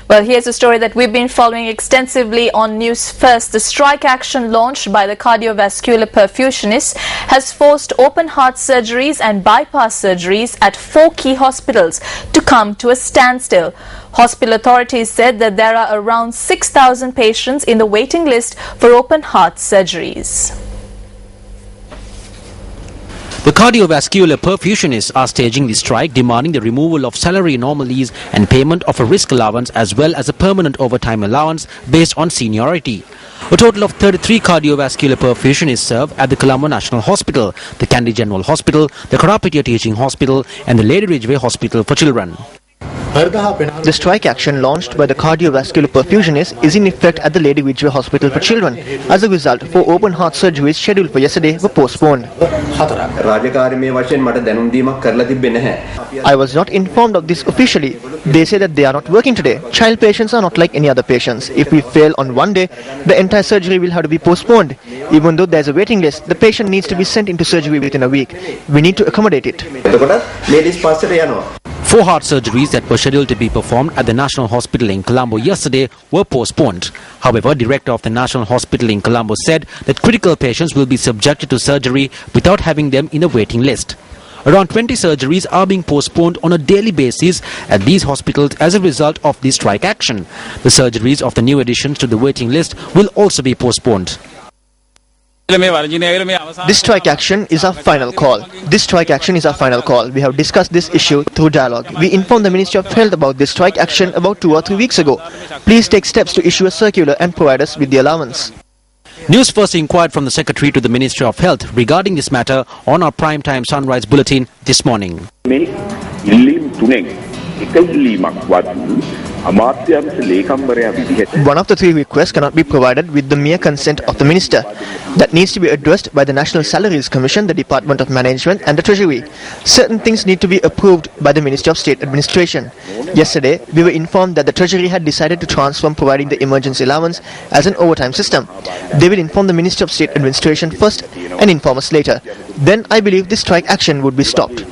Well, here's a story that we've been following extensively on Newsfirst. The strike action launched by the cardiovascular perfusionists has forced open heart surgeries and bypass surgeries at 4 key hospitals to come to a standstill. Hospital authorities said that there are around 6,000 patients in the waiting list for open heart surgeries. The cardiovascular perfusionists are staging the strike, demanding the removal of salary anomalies and payment of a risk allowance as well as a permanent overtime allowance based on seniority. A total of 33 cardiovascular perfusionists serve at the Colombo National Hospital, the Kandy General Hospital, the Karapitia Teaching Hospital and the Lady Ridgeway Hospital for Children. The strike action launched by the cardiovascular perfusionists is in effect at the Lady Ridgeway Hospital for Children. As a result, 4 open heart surgeries scheduled for yesterday were postponed. I was not informed of this officially. They say that they are not working today. Child patients are not like any other patients. If we fail on one day, the entire surgery will have to be postponed. Even though there is a waiting list, the patient needs to be sent into surgery within a week. We need to accommodate it. 4 heart surgeries that were scheduled to be performed at the National Hospital in Colombo yesterday were postponed. However, Director of the National Hospital in Colombo said that critical patients will be subjected to surgery without having them in a waiting list. Around 20 surgeries are being postponed on a daily basis at these hospitals as a result of this strike action. The surgeries of the new additions to the waiting list will also be postponed. This strike action is our final call. We have discussed this issue through dialogue. We informed the Ministry of Health about this strike action about 2 or 3 weeks ago. Please take steps to issue a circular and provide us with the allowance. Newsfirst inquired from the Secretary to the Ministry of Health regarding this matter on our Primetime Sunrise Bulletin this morning. One of the 3 requests cannot be provided with the mere consent of the Minister. That needs to be addressed by the National Salaries Commission, the Department of Management and the Treasury. Certain things need to be approved by the Ministry of State Administration. Yesterday, we were informed that the Treasury had decided to transform providing the emergency allowance as an overtime system. They will inform the Ministry of State Administration first and inform us later. Then I believe this strike action would be stopped.